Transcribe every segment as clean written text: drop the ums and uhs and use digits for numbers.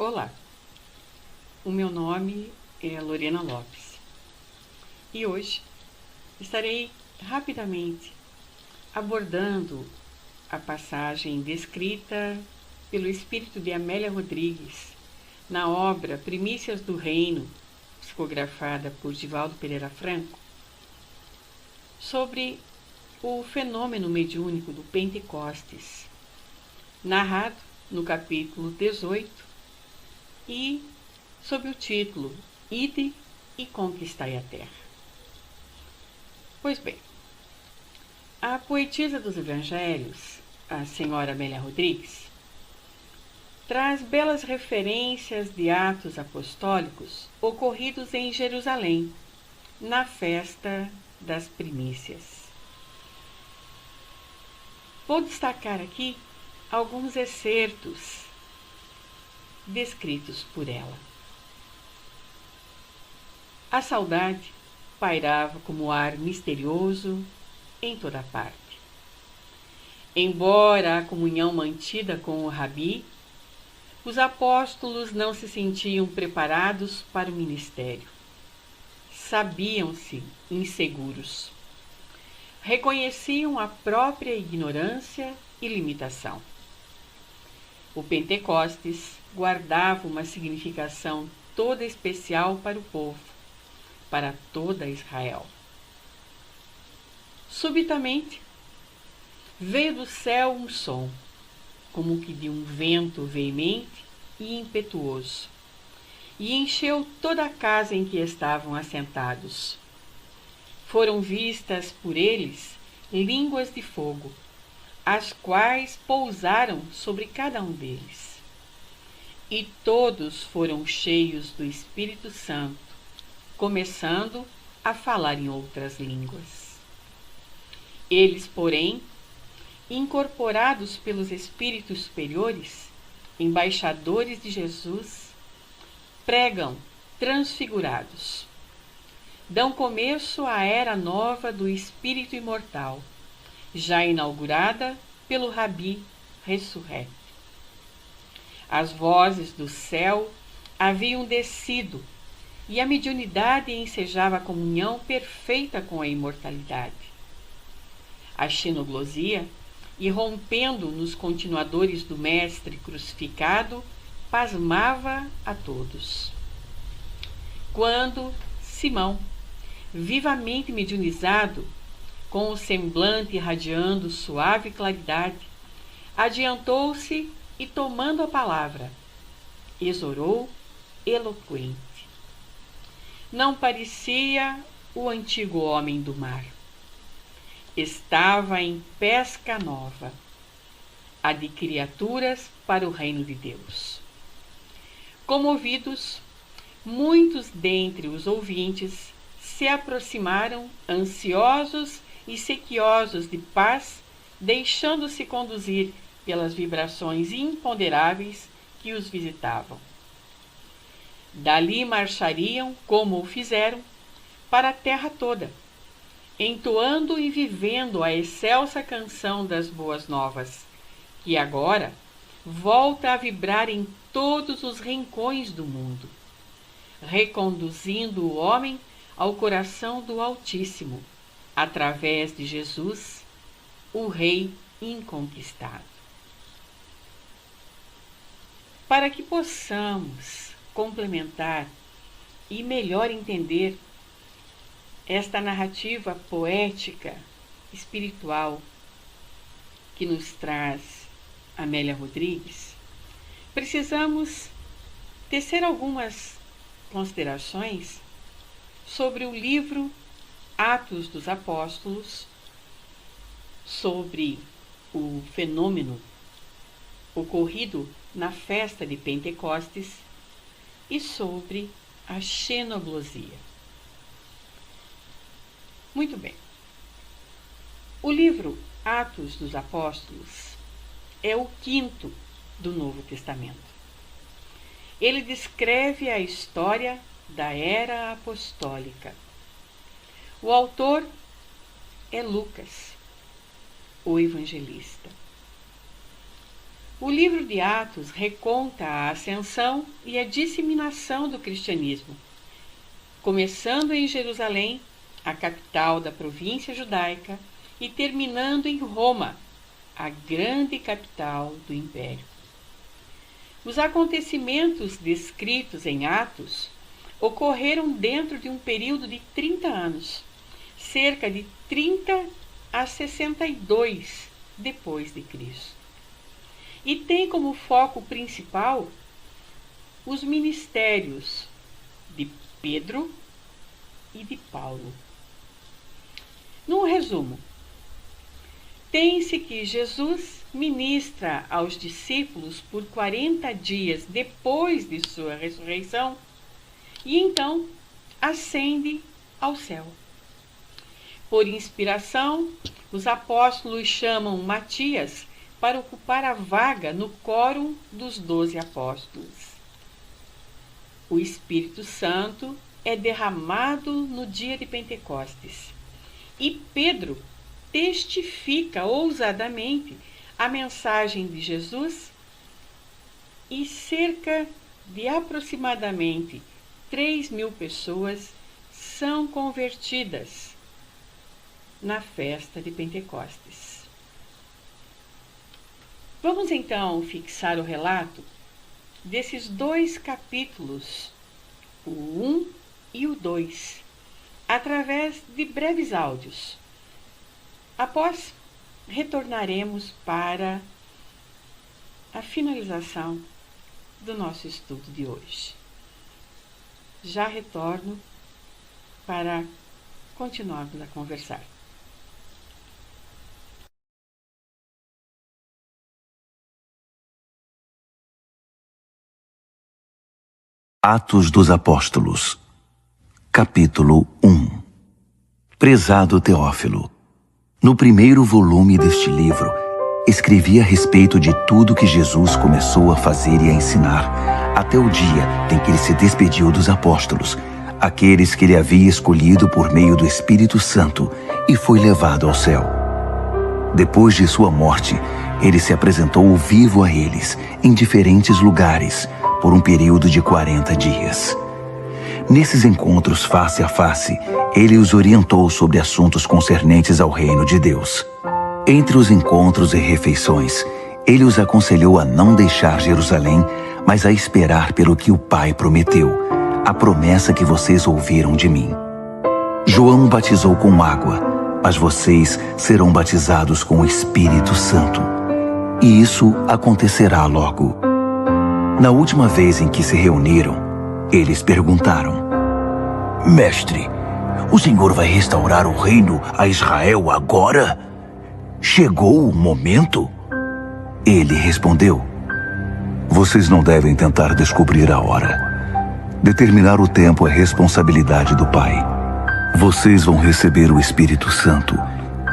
Olá, o meu nome é Lorena Lopes e hoje estarei rapidamente abordando a passagem descrita pelo espírito de Amélia Rodrigues na obra Primícias do Reino, psicografada por Divaldo Pereira Franco, sobre o fenômeno mediúnico do Pentecostes, narrado no capítulo 18 e sob o título Ide e Conquistai a Terra. Pois bem, a poetisa dos Evangelhos, a senhora Amélia Rodrigues, traz belas referências de atos apostólicos ocorridos em Jerusalém, na festa das primícias. Vou destacar aqui alguns excertos descritos por ela. A saudade pairava como ar misterioso em toda parte. Embora a comunhão mantida com o Rabi, os apóstolos não se sentiam preparados para o ministério. Sabiam-se inseguros. Reconheciam a própria ignorância e limitação. O Pentecostes guardava uma significação toda especial para o povo, para toda Israel. Subitamente, veio do céu um som, como que de um vento veemente e impetuoso, e encheu toda a casa em que estavam assentados. Foram vistas por eles línguas de fogo, as quais pousaram sobre cada um deles. E todos foram cheios do Espírito Santo, começando a falar em outras línguas. Eles, porém, incorporados pelos espíritos superiores, embaixadores de Jesus, pregam transfigurados. Dão começo à era nova do espírito imortal, já inaugurada pelo Rabi ressurreto. As vozes do céu haviam descido e a mediunidade ensejava a comunhão perfeita com a imortalidade. A xenoglosia, irrompendo nos continuadores do Mestre crucificado, pasmava a todos. Quando Simão, vivamente mediunizado, com o semblante irradiando suave claridade, adiantou-se e, tomando a palavra, exorou eloquente. Não parecia o antigo homem do mar. Estava em pesca nova, a de criaturas para o reino de Deus. Comovidos, muitos dentre os ouvintes se aproximaram, ansiosos e sequiosos de paz, deixando-se conduzir pelas vibrações imponderáveis que os visitavam. Dali marchariam, como o fizeram, para a terra toda, entoando e vivendo a excelsa canção das boas novas, que agora volta a vibrar em todos os rincões do mundo, reconduzindo o homem ao coração do Altíssimo, através de Jesus, o Rei inconquistado. Para que possamos complementar e melhor entender esta narrativa poética, espiritual, que nos traz Amélia Rodrigues, precisamos tecer algumas considerações sobre o livro Atos dos Apóstolos, sobre o fenômeno ocorrido na festa de Pentecostes e sobre a xenoglosia. Muito bem. O livro Atos dos Apóstolos é o quinto do Novo Testamento. Ele descreve a história da era apostólica. O autor é Lucas, o evangelista. O livro de Atos reconta a ascensão e a disseminação do cristianismo, começando em Jerusalém, a capital da província judaica, e terminando em Roma, a grande capital do império. Os acontecimentos descritos em Atos ocorreram dentro de um período de 30 anos, cerca de 30 a 62 depois de Cristo. E tem como foco principal os ministérios de Pedro e de Paulo. Num resumo, tem-se que Jesus ministra aos discípulos por 40 dias depois de sua ressurreição e então ascende ao céu. Por inspiração, os apóstolos chamam Matias para ocupar a vaga no quórum dos 12 apóstolos. O Espírito Santo é derramado no dia de Pentecostes e Pedro testifica ousadamente a mensagem de Jesus e cerca de aproximadamente 3.000 pessoas são convertidas na festa de Pentecostes. Vamos então fixar o relato desses dois capítulos, o 1 e o 2, através de breves áudios. Após, retornaremos para a finalização do nosso estudo de hoje. Já retorno para continuarmos a conversar. Atos dos Apóstolos, capítulo 1. Prezado Teófilo, No primeiro volume deste livro, escrevi a respeito de tudo que Jesus começou a fazer e a ensinar, até o dia em que ele se despediu dos apóstolos, aqueles que ele havia escolhido por meio do Espírito Santo, e foi levado ao céu. Depois de sua morte, ele se apresentou vivo a eles, em diferentes lugares, por um período de 40 dias. Nesses encontros face a face, ele os orientou sobre assuntos concernentes ao reino de Deus. Entre os encontros e refeições, ele os aconselhou a não deixar Jerusalém, mas a esperar pelo que o Pai prometeu, a promessa que vocês ouviram de mim. João batizou com água, mas vocês serão batizados com o Espírito Santo. E isso acontecerá logo. Na última vez em que se reuniram, eles perguntaram: Mestre, o Senhor vai restaurar o reino a Israel agora? Chegou o momento? Ele respondeu: Vocês não devem tentar descobrir a hora. Determinar o tempo é responsabilidade do Pai. Vocês vão receber o Espírito Santo,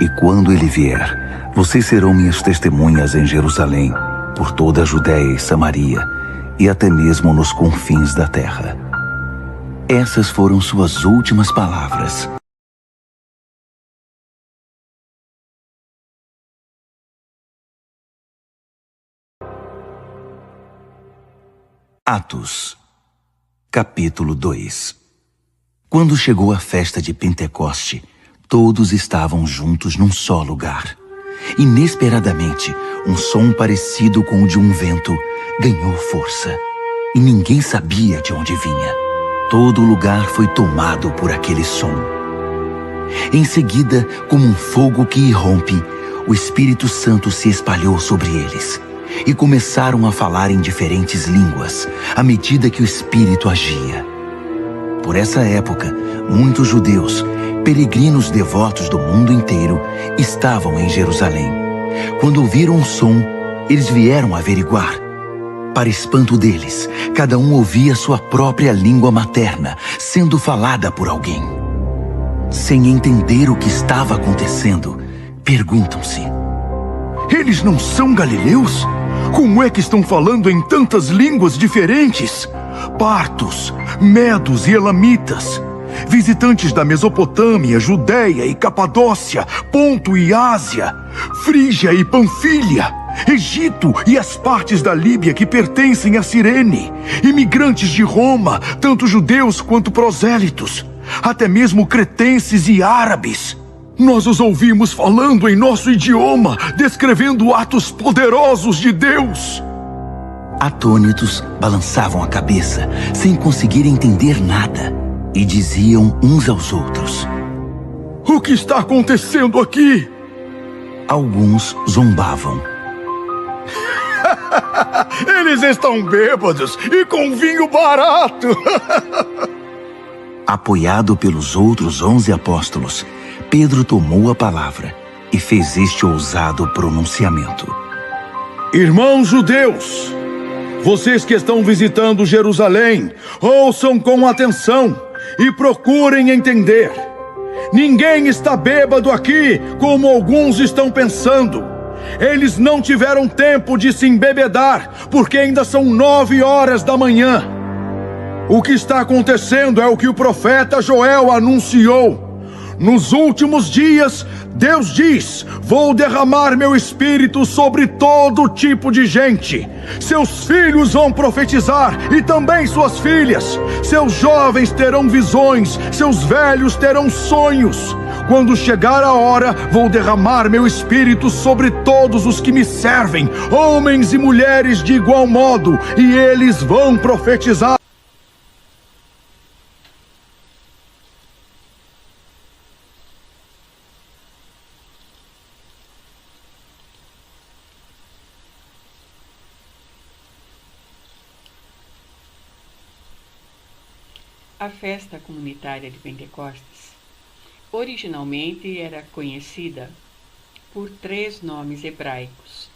e quando ele vier, vocês serão minhas testemunhas em Jerusalém, por toda a Judéia e Samaria, e até mesmo nos confins da terra. Essas foram suas últimas palavras. Atos, capítulo 2. Quando chegou a festa de Pentecoste, todos estavam juntos num só lugar. Inesperadamente, um som parecido com o de um vento ganhou força, e ninguém sabia de onde vinha. Todo o lugar foi tomado por aquele som. Em seguida, como um fogo que irrompe, o Espírito Santo se espalhou sobre eles, e começaram a falar em diferentes línguas, à medida que o Espírito agia. Por essa época, muitos judeus, peregrinos devotos do mundo inteiro, estavam em Jerusalém. Quando ouviram o som, eles vieram averiguar. Para espanto deles, cada um ouvia sua própria língua materna sendo falada por alguém. Sem entender o que estava acontecendo, perguntam-se: Eles não são galileus? Como é que estão falando em tantas línguas diferentes? Partos, medos e elamitas, visitantes da Mesopotâmia, Judéia e Capadócia, Ponto e Ásia, Frígia e Panfilha, Egito e as partes da Líbia que pertencem a Cirene, imigrantes de Roma, tanto judeus quanto prosélitos, até mesmo cretenses e árabes. Nós os ouvimos falando em nosso idioma, descrevendo atos poderosos de Deus. Atônitos, balançavam a cabeça, sem conseguir entender nada, e diziam uns aos outros: O que está acontecendo aqui? Alguns zombavam. Eles estão bêbados e com vinho barato. Apoiado pelos outros 11 apóstolos, Pedro tomou a palavra e fez este ousado pronunciamento: Irmãos judeus, vocês que estão visitando Jerusalém, ouçam com atenção e procurem entender. Ninguém está bêbado aqui, como alguns estão pensando. Eles não tiveram tempo de se embebedar, porque ainda são 9 horas da manhã. O que está acontecendo é o que o profeta Joel anunciou. Nos últimos dias, Deus diz: Vou derramar meu espírito sobre todo tipo de gente. Seus filhos vão profetizar e também suas filhas. Seus jovens terão visões, seus velhos terão sonhos. Quando chegar a hora, vou derramar meu espírito sobre todos os que me servem, homens e mulheres de igual modo, e eles vão profetizar. A festa comunitária de Pentecostes originalmente era conhecida por 3 nomes hebraicos: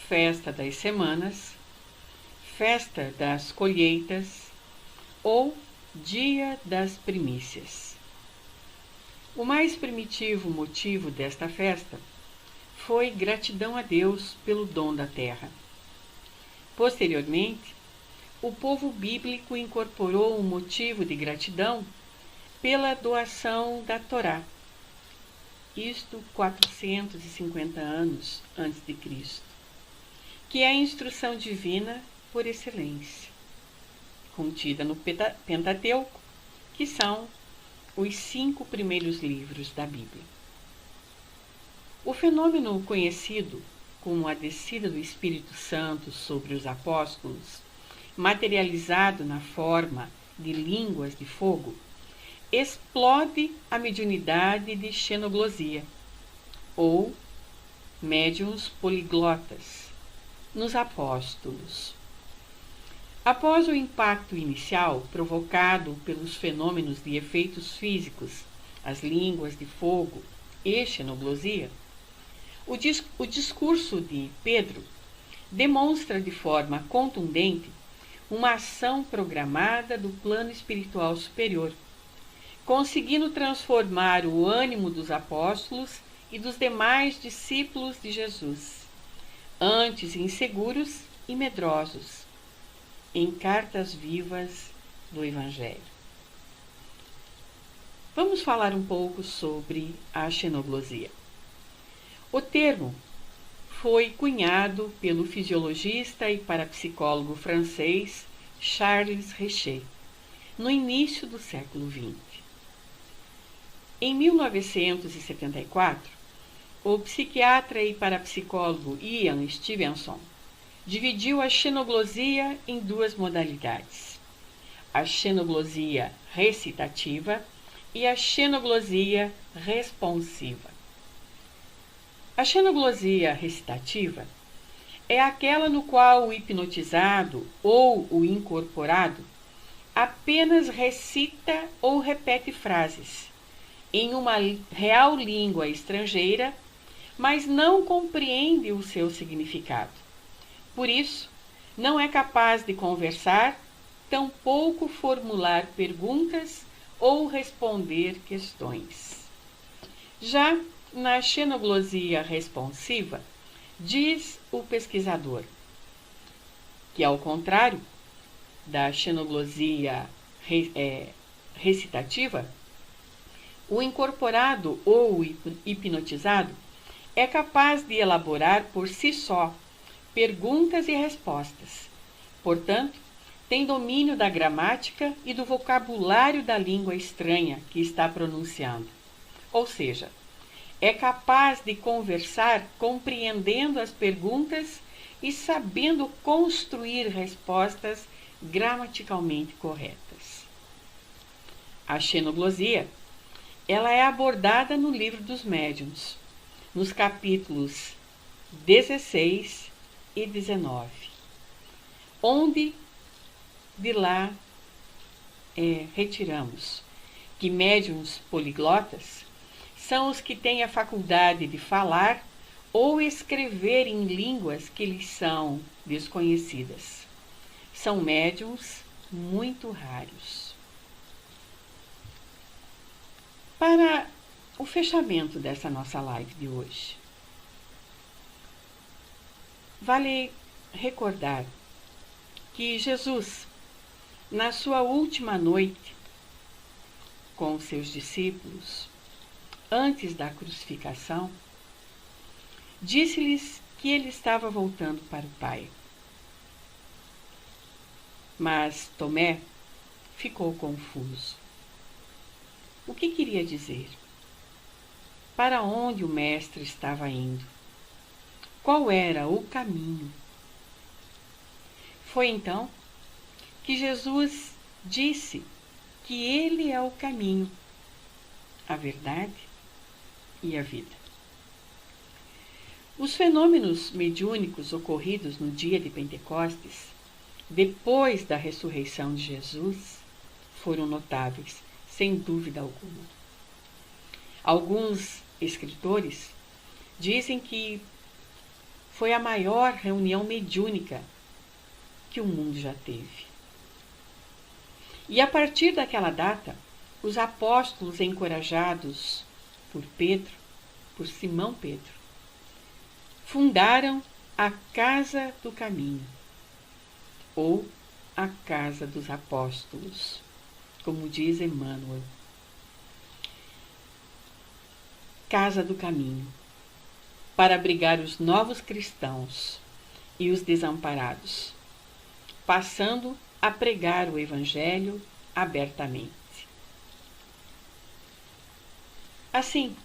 Festa das Semanas, Festa das Colheitas ou Dia das Primícias. O mais primitivo motivo desta festa foi gratidão a Deus pelo dom da terra. Posteriormente, o povo bíblico incorporou um motivo de gratidão pela doação da Torá, isto 450 anos antes de Cristo, que é a instrução divina por excelência, contida no Pentateuco, que são os 5 primeiros livros da Bíblia. O fenômeno conhecido como a descida do Espírito Santo sobre os apóstolos, materializado na forma de línguas de fogo, explode a mediunidade de xenoglosia, ou médiuns poliglotas, nos apóstolos. Após o impacto inicial provocado pelos fenômenos de efeitos físicos, as línguas de fogo e xenoglosia, o discurso de Pedro demonstra de forma contundente uma ação programada do plano espiritual superior, conseguindo transformar o ânimo dos apóstolos e dos demais discípulos de Jesus, antes inseguros e medrosos, em cartas vivas do Evangelho. Vamos falar um pouco sobre a xenoglosia. O termo foi cunhado pelo fisiologista e parapsicólogo francês Charles Richet, no início do século XX. Em 1974, o psiquiatra e parapsicólogo Ian Stevenson dividiu a xenoglosia em 2 modalidades: a xenoglosia recitativa e a xenoglosia responsiva. A xenoglosia recitativa é aquela no qual o hipnotizado ou o incorporado apenas recita ou repete frases em uma real língua estrangeira, mas não compreende o seu significado. Por isso, não é capaz de conversar, tampouco formular perguntas ou responder questões. Já na xenoglosia responsiva, diz o pesquisador que, ao contrário da xenoglosia recitativa, o incorporado ou o hipnotizado é capaz de elaborar por si só perguntas e respostas. Portanto, tem domínio da gramática e do vocabulário da língua estranha que está pronunciando. Ou seja, é capaz de conversar compreendendo as perguntas e sabendo construir respostas gramaticalmente corretas. A xenoglosia, ela é abordada no Livro dos Médiuns, nos capítulos 16 e 19, onde de lá retiramos que médiuns poliglotas são os que têm a faculdade de falar ou escrever em línguas que lhes são desconhecidas. São médiuns muito raros. Para o fechamento dessa nossa live de hoje, vale recordar que Jesus, na sua última noite com os seus discípulos, antes da crucificação, disse-lhes que ele estava voltando para o Pai. Mas Tomé ficou confuso. O que queria dizer? Para onde o Mestre estava indo? Qual era o caminho? Foi então que Jesus disse que ele é o caminho, a verdade e a vida. Os fenômenos mediúnicos ocorridos no dia de Pentecostes, depois da ressurreição de Jesus, foram notáveis, sem dúvida alguma. Alguns escritores dizem que foi a maior reunião mediúnica que o mundo já teve. E a partir daquela data, os apóstolos, encorajados por Pedro, por Simão Pedro, fundaram a Casa do Caminho, ou a Casa dos Apóstolos, como diz Emmanuel. Casa do Caminho, para abrigar os novos cristãos e os desamparados, passando a pregar o Evangelho abertamente. Assim,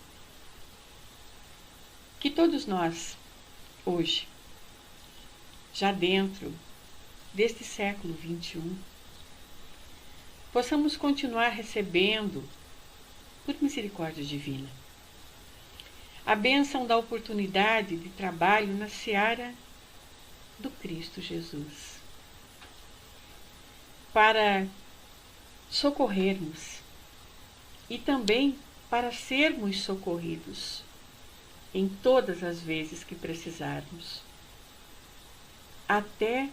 que todos nós, hoje, já dentro deste século XXI, possamos continuar recebendo, por misericórdia divina, a bênção da oportunidade de trabalho na seara do Cristo Jesus, para socorrermos e também para sermos socorridos em todas as vezes que precisarmos, até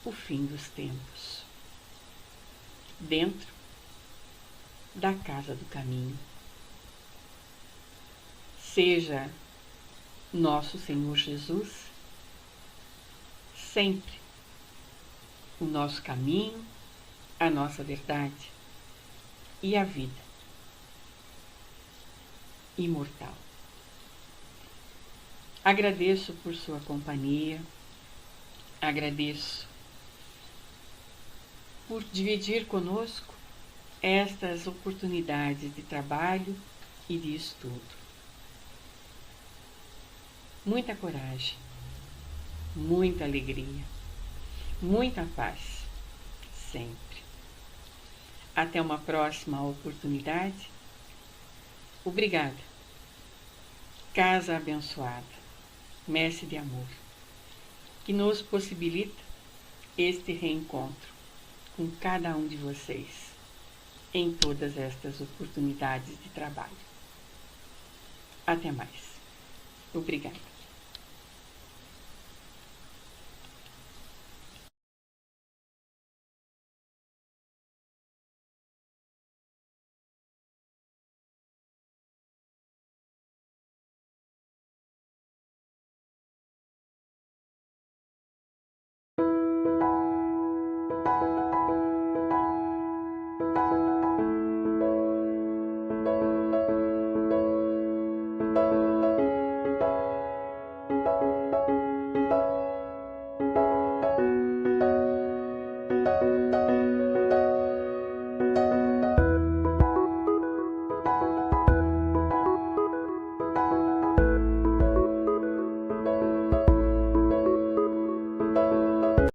o fim dos tempos, dentro da Casa do Caminho. Seja nosso Senhor Jesus sempre o nosso caminho, a nossa verdade e a vida imortal. Agradeço por sua companhia, agradeço por dividir conosco estas oportunidades de trabalho e de estudo. Muita coragem, muita alegria, muita paz, sempre. Até uma próxima oportunidade. Obrigada. Casa abençoada, Mestre de amor, que nos possibilita este reencontro com cada um de vocês em todas estas oportunidades de trabalho. Até mais. Obrigada.